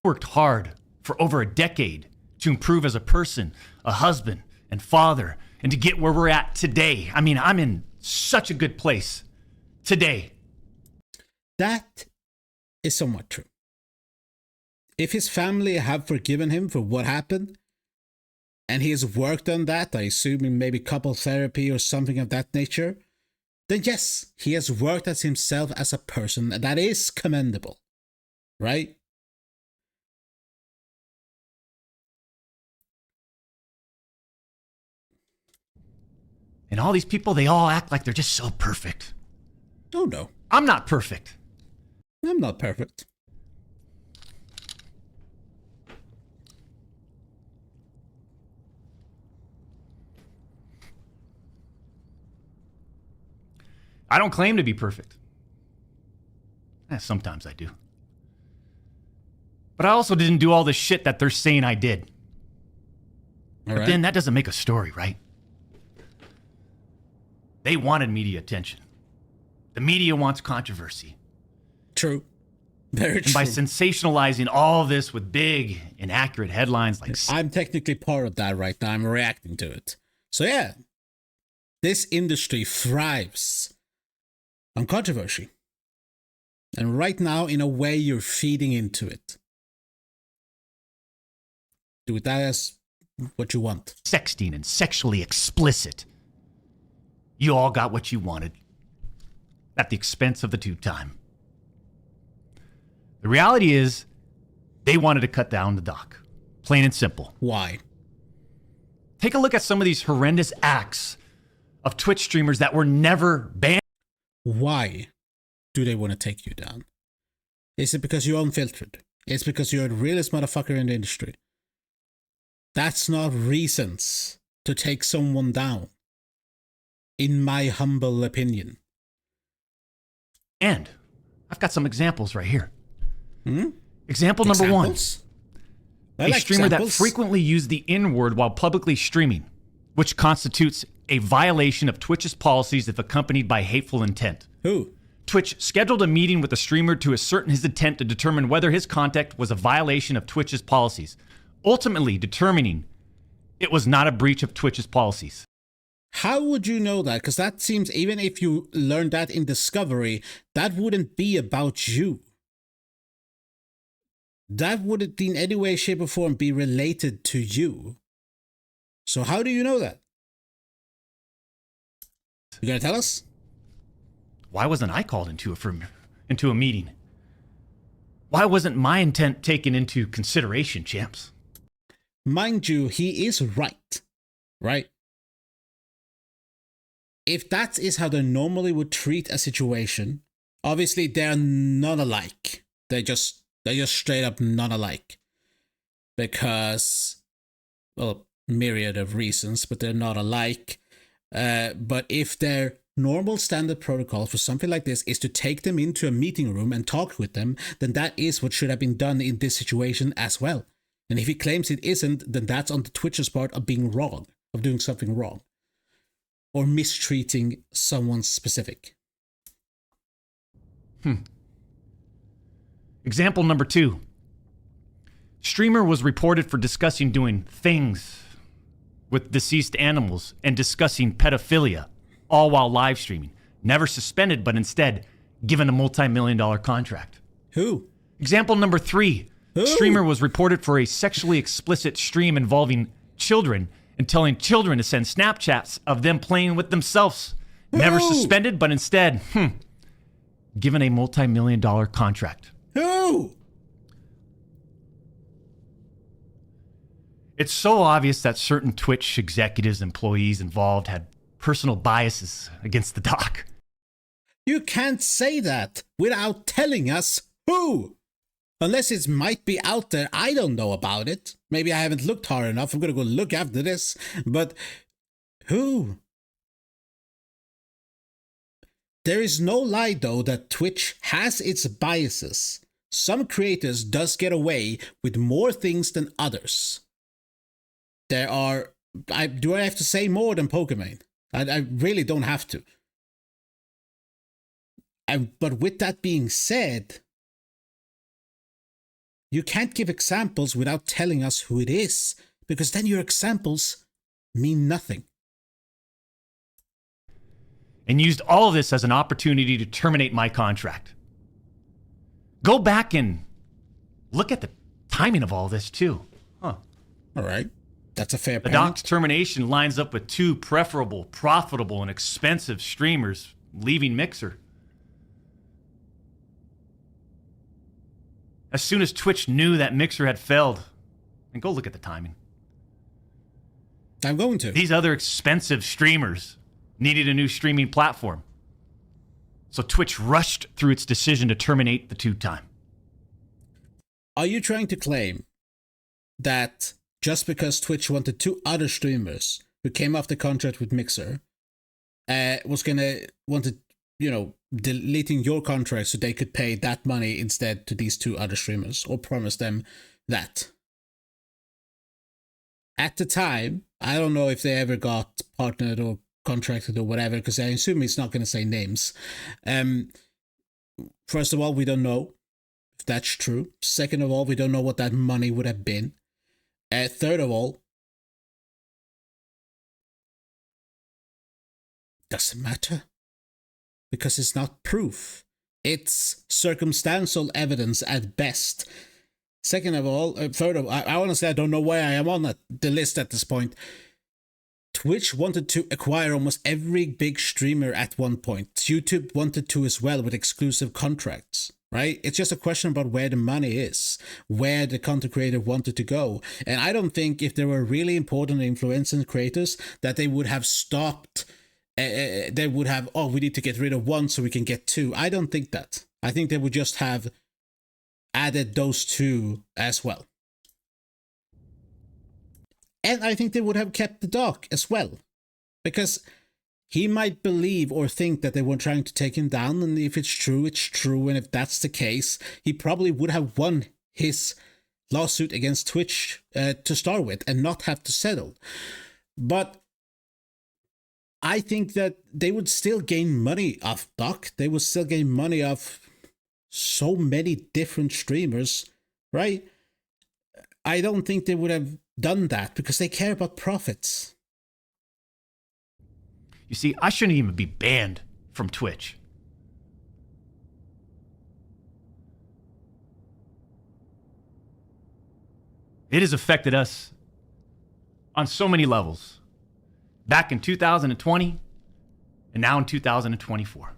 B: Worked hard for over a decade to improve as a person, a husband, and father, and to get where we're at today. I mean, I'm in such a good place today.
A: That is somewhat true. If his family have forgiven him for what happened, and he has worked on that, I assume in maybe couple therapy or something of that nature, then yes, he has worked as himself as a person, and that is commendable, right?
B: And all these people, they all act like they're just so perfect.
A: Oh no.
B: I'm not perfect.
A: I'm not perfect.
B: I don't claim to be perfect. Sometimes I do. But I also didn't do all the shit that they're saying I did. But then that doesn't make a story, right? They wanted media attention. The media wants controversy.
A: True. Very true.
B: And by sensationalizing all this with big, inaccurate headlines like...
A: I'm technically part of that right now. I'm reacting to it. So yeah, this industry thrives on controversy. And right now, in a way, you're feeding into it. Do with that as what you want.
B: Sexting and sexually explicit. You all got what you wanted at the expense of the two-time. The reality is, they wanted to cut down the doc. Plain and simple.
A: Why?
B: Take a look at some of these horrendous acts of Twitch streamers that were never banned.
A: Why do they want to take you down? Is it because you're unfiltered? It's because you're the realest motherfucker in the industry. That's not reasons to take someone down, in my humble opinion.
B: And I've got some examples right here. Example
A: Examples?
B: number one.
A: I
B: A
A: like
B: streamer
A: examples.
B: that frequently used the N-word while publicly streaming, which constitutes a violation of Twitch's policies if accompanied by hateful intent.
A: Who?
B: Twitch scheduled a meeting with the streamer to ascertain his intent to determine whether his conduct was a violation of Twitch's policies, ultimately determining it was not a breach of Twitch's policies.
A: How would you know that? Because that seems, even if you learned that in Discovery, that wouldn't be about you. That wouldn't in any way, shape, or form be related to you. So how do you know that? You gonna tell us?
B: Why wasn't I called into a meeting? Why wasn't my intent taken into consideration, champs?
A: Mind you, he is right. Right? If that is how they normally would treat a situation, obviously they're not alike. They're just straight up not alike. Because, well, myriad of reasons, but they're not alike. But if their normal standard protocol for something like this is to take them into a meeting room and talk with them, then that is what should have been done in this situation as well. And if he claims it isn't, then that's on the Twitch's part of being wrong, of doing something wrong, or mistreating someone specific.
B: Example number 2. Streamer was reported for discussing doing things with deceased animals and discussing pedophilia, all while live streaming. Never suspended, but instead given a multi-million-dollar contract.
A: Who?
B: Example number 3.
A: Who?
B: Streamer was reported for a sexually explicit stream involving children and telling children to send Snapchats of them playing with themselves. Never
A: Who?
B: suspended, but instead, given a multi-million-dollar contract.
A: Who?
B: It's so obvious that certain Twitch executives, employees involved had personal biases against the doc.
A: You can't say that without telling us who. Unless it might be out there, I don't know about it. Maybe I haven't looked hard enough. I'm gonna go look after this. But who? There is no lie, though, that Twitch has its biases. Some creators does get away with more things than others. There are... do I have to say more than Pokemon? I really don't have to. But with that being said, you can't give examples without telling us who it is, because then your examples mean nothing.
B: And used all of this as an opportunity to terminate my contract. Go back and look at the timing of all this, too.
A: All right. That's a fair
B: The
A: point.
B: doc's termination lines up with 2 preferable, profitable, and expensive streamers leaving Mixer. As soon as Twitch knew that Mixer had failed, and go look at the timing.
A: I'm going to.
B: These other expensive streamers needed a new streaming platform. So Twitch rushed through its decision to terminate the 2-time.
A: Are you trying to claim that just because Twitch wanted 2 other streamers who came off the contract with Mixer, wanted, deleting your contract so they could pay that money instead to these 2 other streamers, or promise them that? At the time, I don't know if they ever got partnered or contracted or whatever, because I assume it's not going to say names. First of all, we don't know if that's true. Second of all, we don't know what that money would have been. Third of all, doesn't matter, because it's not proof. It's circumstantial evidence at best. Second of all, third of all, I honestly, I don't know why I am on the list at this point. Twitch wanted to acquire almost every big streamer at one point. YouTube wanted to as well, with exclusive contracts, right? It's just a question about where the money is, where the content creator wanted to go. And I don't think if there were really important influencers creators that they would have stopped. They would have, we need to get rid of 1 so we can get 2. I don't think that. I think they would just have added those 2 as well. And I think they would have kept the doc as well, because he might believe or think that they were trying to take him down, and if it's true, it's true. And if that's the case, he probably would have won his lawsuit against Twitch to start with and not have to settle. But I think that they would still gain money off Doc. They would still gain money off so many different streamers, right? I don't think they would have done that because they care about profits.
B: You see, I shouldn't even be banned from Twitch. It has affected us on so many levels. Back in 2020 and now in 2024.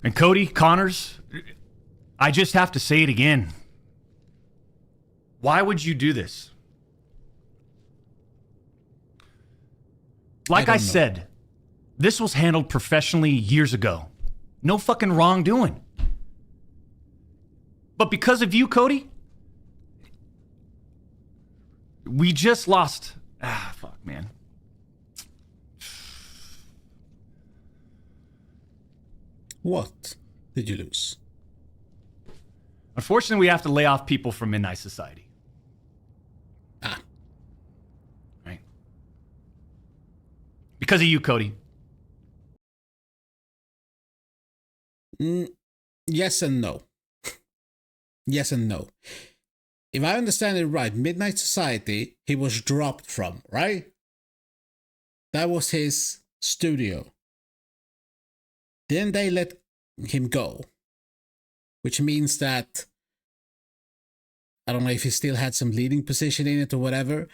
B: And Cody, Connors, I just have to say it again. Why would you do this? Like I said, this was handled professionally years ago. No fucking wrongdoing. But because of you, Cody, we just lost. Fuck, man.
A: What did you lose?
B: Unfortunately, we have to lay off people from Midnight Society. Right? Because of you, Cody.
A: Yes and no. Yes and no. if I understand it right, Midnight Society, he was dropped from, right? That was his studio. Then they let him go, which means that I don't know if he still had some leading position in it or whatever.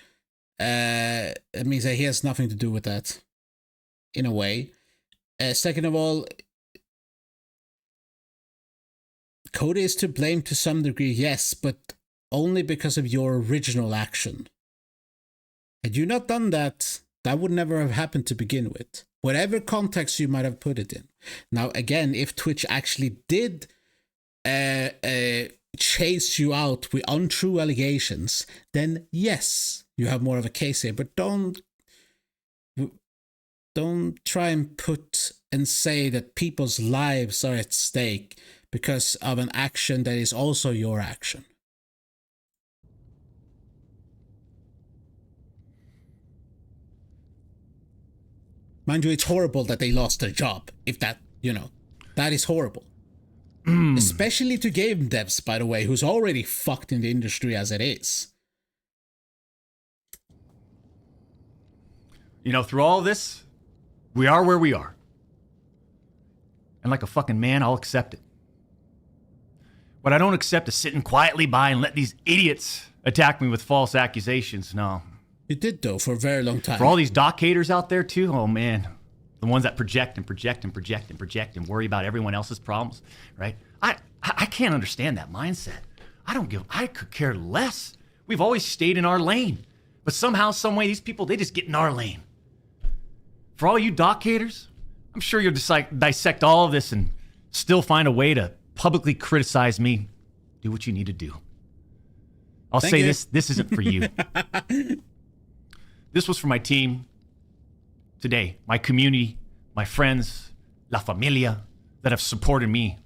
A: It means that he has nothing to do with that, in a way. Second of all, Cody is to blame to some degree, yes, but only because of your original action. Had you not done that, that would never have happened to begin with. Whatever context you might have put it in. Now, again, if Twitch actually did chase you out with untrue allegations, then yes, you have more of a case here. But don't try and put and say that people's lives are at stake because of an action that is also your action. Mind you, it's horrible that they lost their job. If that, that is horrible. Especially to game devs, by the way, who's already fucked in the industry as it is.
B: Through all this, we are where we are. And like a fucking man, I'll accept it. What I don't accept is sitting quietly by and let these idiots attack me with false accusations. No.
A: You did, though, for a very long time.
B: For all these doc haters out there, too, oh, man. The ones that project and project and project and project and worry about everyone else's problems, right? I can't understand that mindset. I could care less. We've always stayed in our lane. But somehow, some way, these people, they just get in our lane. For all you doc haters, I'm sure you'll dissect all of this and still find a way to publicly criticize me. Do what you need to do. I'll say this isn't for you. This was for my team today, my community, my friends, la familia that have supported me.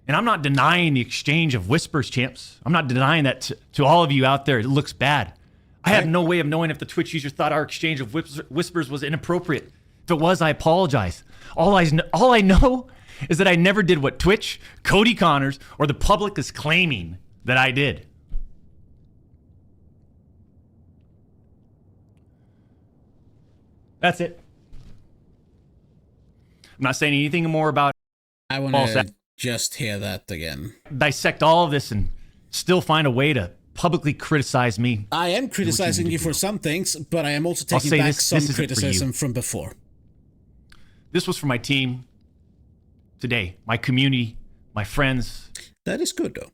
B: And I'm not denying the exchange of whispers, champs. I'm not denying that to all of you out there. It looks bad. I have no way of knowing if the Twitch user thought our exchange of whispers was inappropriate. If it was, I apologize. All I know is that I never did what Twitch, Cody Connors, or the public is claiming that I did. That's it. I'm not saying anything more about.
A: I want to just hear that again.
B: Dissect all of this and still find a way to publicly criticize me.
A: I am criticizing you for some things, but I am also taking back some criticism from before.
B: This was for my team today, my community, my friends.
A: That is good, though.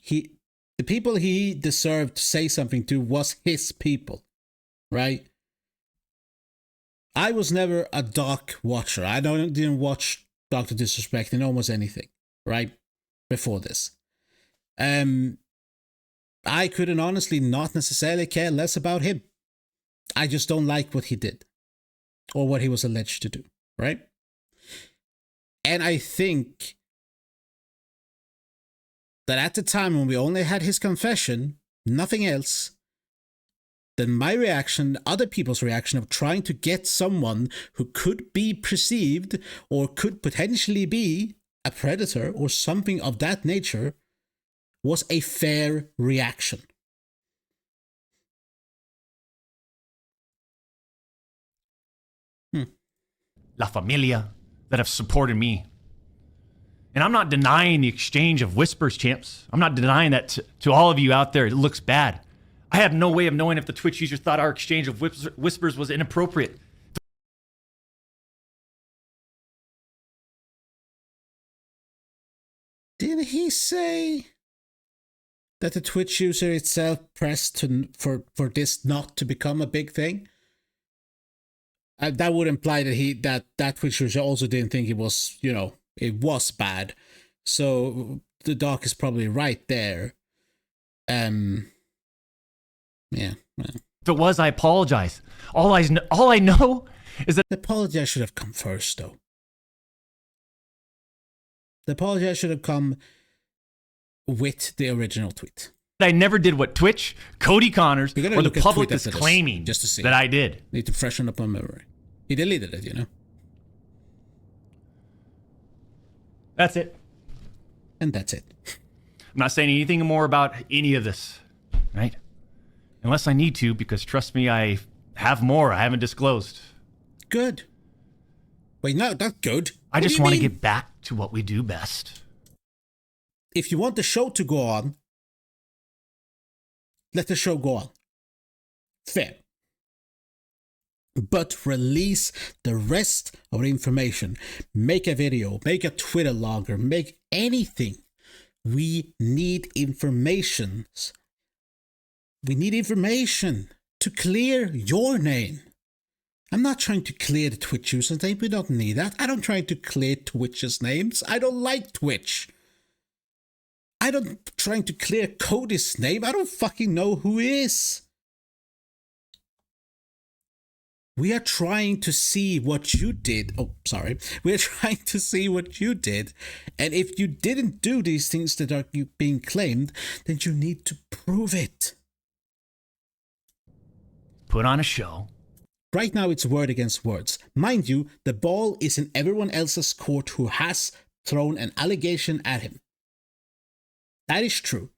A: The people he deserved to say something to was his people, right? I was never a Doc watcher. I didn't watch Dr. Disrespect in almost anything, right? Before this. I couldn't honestly not necessarily care less about him. I just don't like what he did. Or what he was alleged to do, right? And I think that at the time when we only had his confession, nothing else, then my reaction, other people's reaction of trying to get someone who could be perceived or could potentially be a predator or something of that nature was a fair reaction.
B: La familia that have supported me. And I'm not denying the exchange of whispers, champs. I'm not denying that to all of you out there. It looks bad. I have no way of knowing if the Twitch user thought our exchange of whispers was inappropriate.
A: Did he say that the Twitch user itself pressed for this not to become a big thing? That would imply that that Twitch user also didn't think it was, it was bad. So the doc is probably right there. Yeah. Well.
B: If it was, I apologize. All I know is that
A: the apology should have come first, though. The apology should have come with the original tweet.
B: I never did what Twitch, Cody Connors, or the public is claiming
A: just to see
B: that I did.
A: Need to freshen up my memory. He deleted it,
B: That's it.
A: And that's it.
B: I'm not saying anything more about any of this, right? Unless I need to, because trust me, I have more I haven't disclosed.
A: Good. Wait, no, not good.
B: I
A: What do
B: just
A: you
B: want to
A: mean?
B: get back to what we do best.
A: If you want the show to go on, let the show go on. Fair. But release the rest of the information. Make a video, make a Twitter logger, make anything. We need information. We need information to clear your name. I'm not trying to clear the Twitch users' name. We don't need that. I don't try to clear Twitch's names. I don't like Twitch. I don't trying to clear Cody's name. I don't fucking know who he is. We are trying to see what you did. Oh, sorry. We're trying to see what you did. And if you didn't do these things that are being claimed, then you need to prove it.
B: Put on a show.
A: Right now, it's word against words. Mind you, the ball is in everyone else's court who has thrown an allegation at him. That is true.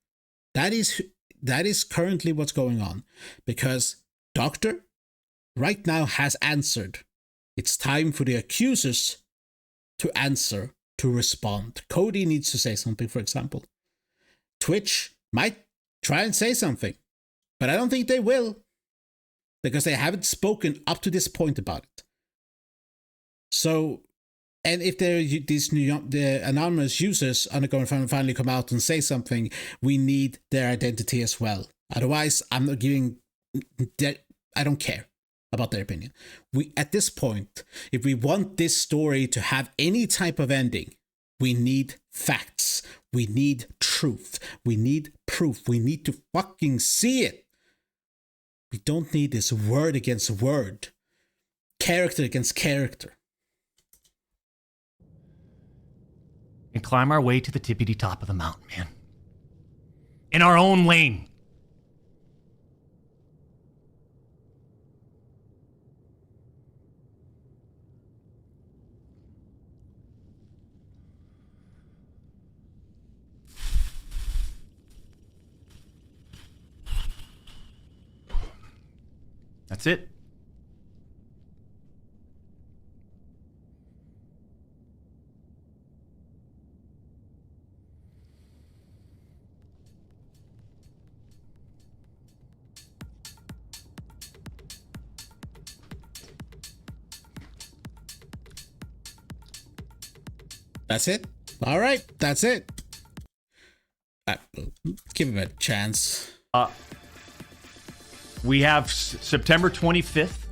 A: That is currently what's going on. Because Doctor right now has answered. It's time for the accusers to answer, to respond. Cody needs to say something, for example. Twitch might try and say something, but I don't think they will, because they haven't spoken up to this point about it. So, and if these the anonymous users are going to finally come out and say something, we need their identity as well. Otherwise, I'm not giving. I don't care about their opinion. We, at this point, if we want this story to have any type of ending, we need facts. We need truth. We need proof. We need to fucking see it. We don't need this word against word, character against character.
B: And climb our way to the tippity top of the mountain, man. In our own lane. That's it.
A: That's it? All right, that's it. Give him a chance.
B: We have September 25th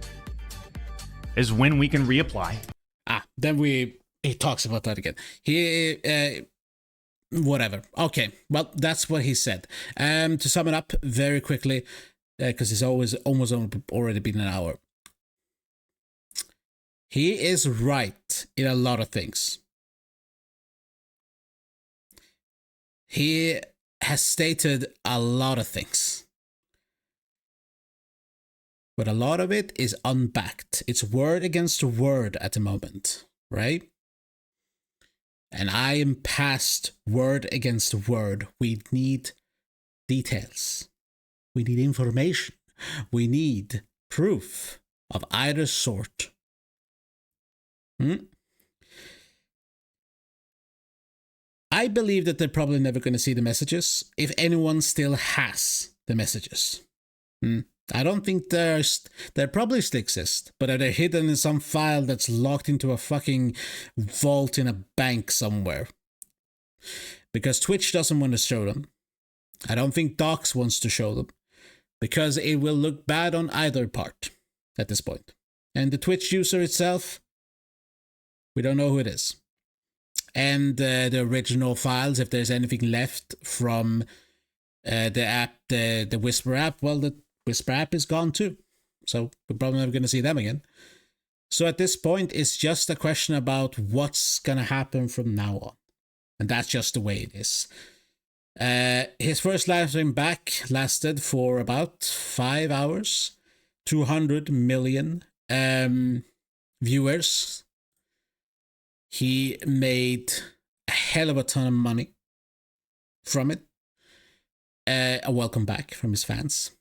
B: is when we can reapply.
A: Then he talks about that again. Whatever. Okay, well, that's what he said. To sum it up very quickly, because it's almost already been an hour. He is right in a lot of things. He has stated a lot of things. But a lot of it is unbacked. It's word against word at the moment, right? And I am past word against word. We need details. We need information. We need proof of either sort. I believe that they're probably never going to see the messages, if anyone still has the messages. I don't think they probably still exist, but are they hidden in some file that's locked into a fucking vault in a bank somewhere? Because Twitch doesn't want to show them. I don't think Docs wants to show them, because it will look bad on either part at this point. And the Twitch user itself, we don't know who it is. And the original files, if there's anything left from the app, the Whisper app, well, the Whisper app is gone too. So we're probably never going to see them again. So at this point, it's just a question about what's going to happen from now on. And that's just the way it is. His first live stream back lasted for about 5 hours. 200 million viewers. He made a hell of a ton of money from it. a welcome back from his fans.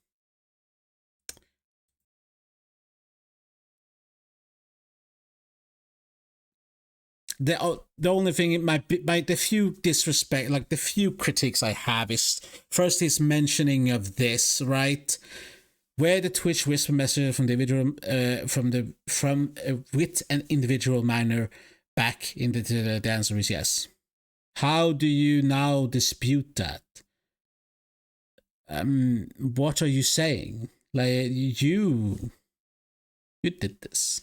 A: The only thing it might be, by the few disrespect, like the few critiques I have, is first his mentioning of this, right, where the Twitch whisper message from the individual with an individual minor back into the answer is yes. How do you now dispute that? What are you saying? Like, you did this.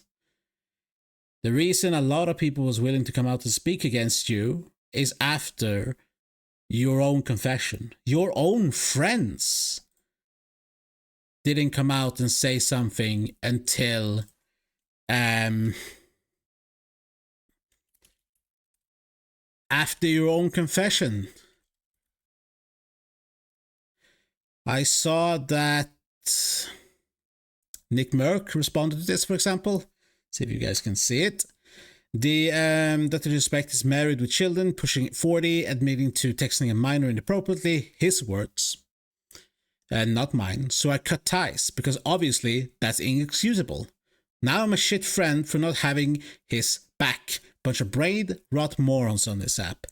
A: The reason a lot of people was willing to come out and speak against you is after your own confession. Your own friends didn't come out and say something until after your own confession. I saw that Nick Merck responded to this, for example. See if you guys can see it. That the respect is married with children, pushing 40, admitting to texting a minor inappropriately. His words, and not mine. So I cut ties, because obviously that's inexcusable. Now I'm a shit friend for not having his back. Bunch of brain rot morons on this app.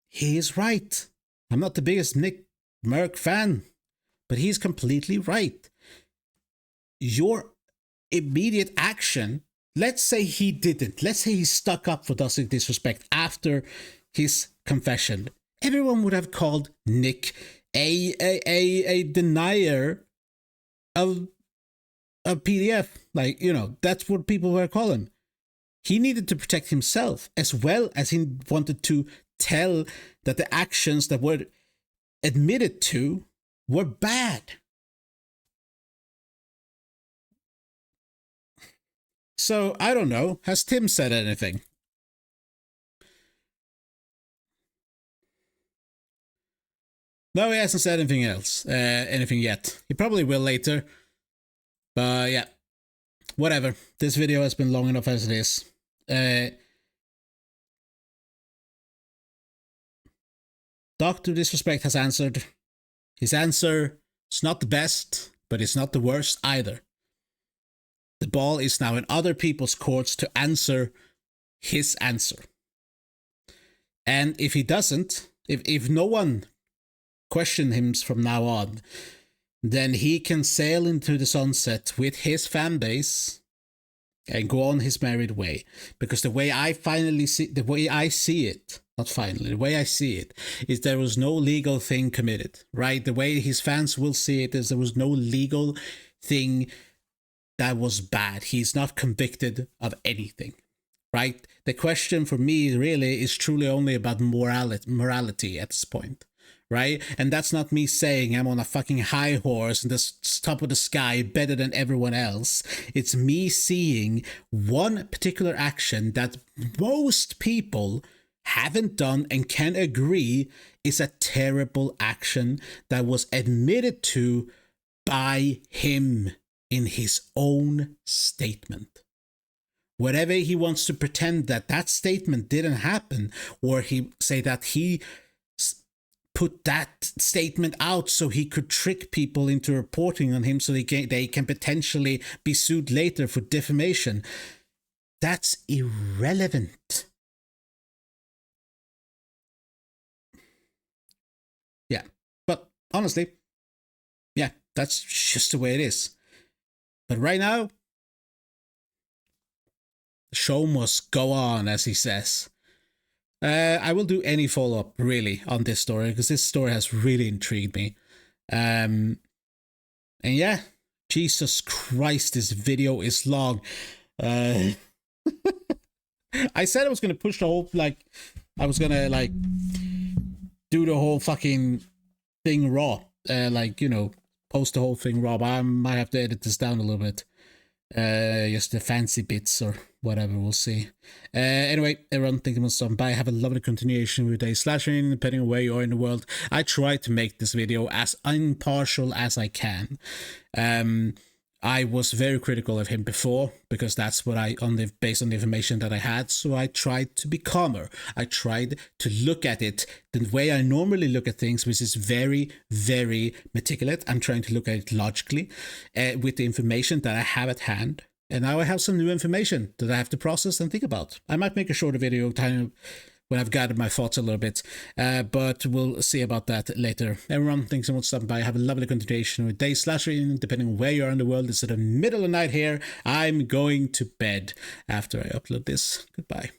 A: He is right. I'm not the biggest Nick Merck fan, but he's completely right. Your immediate action, let's say he didn't, let's say he stuck up for Dusty Disrespect after his confession, everyone would have called Nick a denier of a PDF. Like, you know, that's what people were calling him. He needed to protect himself, as well as he wanted to tell that the actions that were admitted to were bad. So, I don't know. Has Tim said anything? No, he hasn't said anything else. Anything yet. He probably will later. But yeah. Whatever. This video has been long enough as it is. Dr. Disrespect has answered. His answer is not the best, but it's not the worst either. The ball is now in other people's courts to answer his answer. And if he doesn't, if no one questions him from now on, then he can sail into the sunset with his fan base and go on his married way. Because the way I see it, is there was no legal thing committed, right? The way his fans will see it is there was no legal thing that was bad. He's not convicted of anything, right? The question for me really is truly only about morality at this point, right? And that's not me saying I'm on a fucking high horse and the top of the sky better than everyone else. It's me seeing one particular action that most people haven't done and can agree is a terrible action that was admitted to by him in his own statement. Whatever he wants to pretend that statement didn't happen, or he say that he put that statement out so he could trick people into reporting on him so they can potentially be sued later for defamation. That's irrelevant. Yeah, but honestly, yeah, that's just the way it is. But right now, the show must go on, as he says. I will do any follow-up, really, on this story, because this story has really intrigued me. And yeah, Jesus Christ, this video is long. I said I was going to push the whole, I was going to, do the whole fucking thing raw. Post the whole thing raw, but I might have to edit this down a little bit. Just the fancy bits or whatever, we'll see. Anyway, everyone, thank you much for bye. Have a lovely continuation with day slashing, depending on where you are in the world. I try to make this video as impartial as I can. I was very critical of him before because that's what based on the information that I had. So I tried to be calmer. I tried to look at it the way I normally look at things, which is very, very meticulous. I'm trying to look at it logically with the information that I have at hand. And now I have some new information that I have to process and think about. I might make a shorter video time when I've gathered my thoughts a little bit, but we'll see about that later. Everyone, thanks so much for stopping by. Have a lovely continuation of day / evening, depending on where you are in the world. It's the middle of the night here. I'm going to bed after I upload this. Goodbye.